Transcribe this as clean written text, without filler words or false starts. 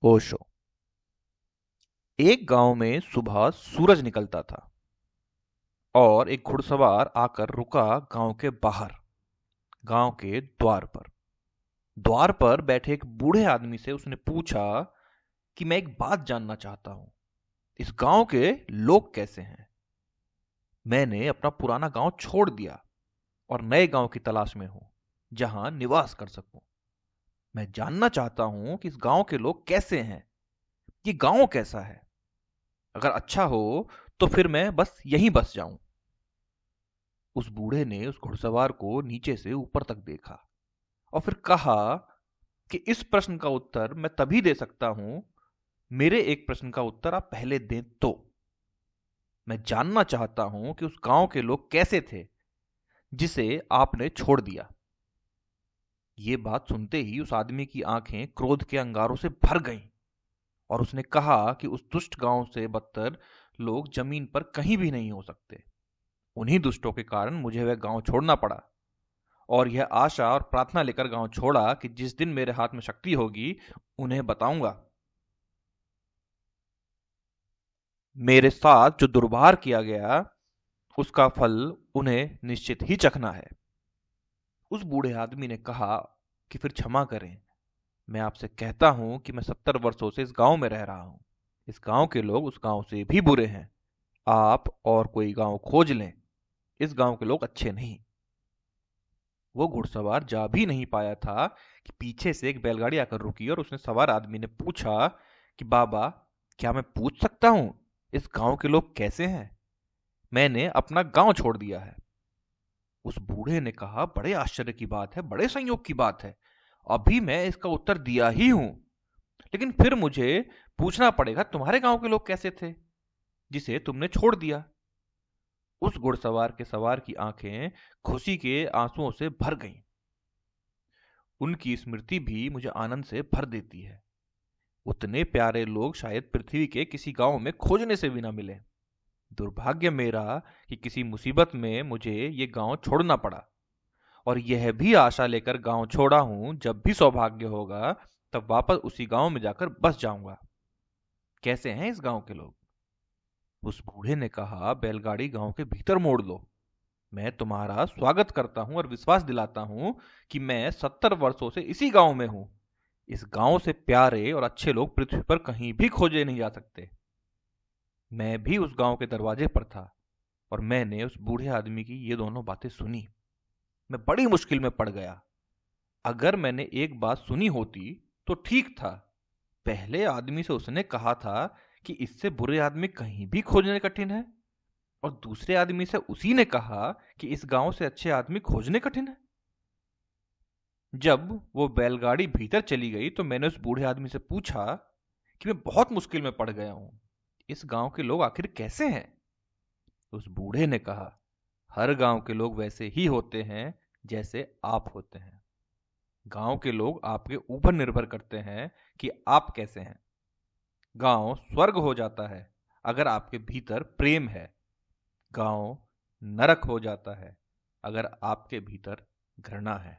ओशो। एक गांव में सुबह सूरज निकलता था और एक घुड़सवार आकर रुका गांव के बाहर, गांव के द्वार पर। द्वार पर बैठे एक बूढ़े आदमी से उसने पूछा कि मैं एक बात जानना चाहता हूं, इस गांव के लोग कैसे हैं। मैंने अपना पुराना गांव छोड़ दिया और नए गांव की तलाश में हूं, जहां निवास कर सकूं। मैं जानना चाहता हूं कि इस गांव के लोग कैसे हैं, ये गांव कैसा है। अगर अच्छा हो तो फिर मैं बस यहीं बस जाऊं। उस बूढ़े ने उस घुड़सवार को नीचे से ऊपर तक देखा और फिर कहा कि इस प्रश्न का उत्तर मैं तभी दे सकता हूं, मेरे एक प्रश्न का उत्तर आप पहले दें तो। मैं जानना चाहता हूं कि उस गांव के लोग कैसे थे जिसे आपने छोड़ दिया। ये बात सुनते ही उस आदमी की आंखें क्रोध के अंगारों से भर गईं और उसने कहा कि उस दुष्ट गांव से बदतर लोग जमीन पर कहीं भी नहीं हो सकते। उन्हीं दुष्टों के कारण मुझे वह गांव छोड़ना पड़ा, और यह आशा और प्रार्थना लेकर गांव छोड़ा कि जिस दिन मेरे हाथ में शक्ति होगी उन्हें बताऊंगा। मेरे साथ जो दुर्व्यवहार किया गया उसका फल उन्हें निश्चित ही चखना है। उस बूढ़े आदमी ने कहा कि फिर क्षमा करें, मैं आपसे कहता हूं कि मैं 70 वर्षों से इस गांव में रह रहा हूं। इस गांव के लोग उस गांव से भी बुरे हैं। आप और कोई गांव खोज लें, इस गांव के लोग अच्छे नहीं। वो घुड़सवार जा भी नहीं पाया था कि पीछे से एक बैलगाड़ी आकर रुकी और उसने सवार आदमी ने पूछा कि बाबा, क्या मैं पूछ सकता हूं इस गांव के लोग कैसे हैं। मैंने अपना गांव छोड़ दिया है। उस बूढ़े ने कहा, बड़े आश्चर्य की बात है, बड़े संयोग की बात है। अभी मैं इसका उत्तर दिया ही हूं, लेकिन फिर मुझे पूछना पड़ेगा तुम्हारे गांव के लोग कैसे थे जिसे तुमने छोड़ दिया। उस घुड़सवार के सवार की आंखें खुशी के आंसुओं से भर गईं। उनकी स्मृति भी मुझे आनंद से भर देती है। उतने प्यारे लोग शायद पृथ्वी के किसी गांव में खोजने से भी ना मिले। दुर्भाग्य मेरा कि किसी मुसीबत में मुझे ये गांव छोड़ना पड़ा, और यह भी आशा लेकर गांव छोड़ा हूं, जब भी सौभाग्य होगा तब वापस उसी गांव में जाकर बस जाऊंगा। कैसे हैं इस गांव के लोग। उस बूढ़े ने कहा, बैलगाड़ी गांव के भीतर मोड़ लो। मैं तुम्हारा स्वागत करता हूं और विश्वास दिलाता हूं कि मैं 70 वर्षों से इसी गांव में हूं। इस गांव से प्यारे और अच्छे लोग पृथ्वी पर कहीं भी खोजे नहीं जा सकते। मैं भी उस गांव के दरवाजे पर था और मैंने उस बूढ़े आदमी की ये दोनों बातें सुनी। मैं बड़ी मुश्किल में पड़ गया। अगर मैंने एक बात सुनी होती तो ठीक था। पहले आदमी से उसने कहा था कि इससे बुरे आदमी कहीं भी खोजने कठिन है, और दूसरे आदमी से उसी ने कहा कि इस गांव से अच्छे आदमी खोजने कठिन है। जब वो बैलगाड़ी भीतर चली गई तो मैंने उस बूढ़े आदमी से पूछा कि मैं बहुत मुश्किल में पड़ गया हूं, इस गांव के लोग आखिर कैसे हैं। उस बूढ़े ने कहा, हर गांव के लोग वैसे ही होते हैं जैसे आप होते हैं। गांव के लोग आपके ऊपर निर्भर करते हैं कि आप कैसे हैं। गांव स्वर्ग हो जाता है अगर आपके भीतर प्रेम है। गांव नरक हो जाता है अगर आपके भीतर घृणा है।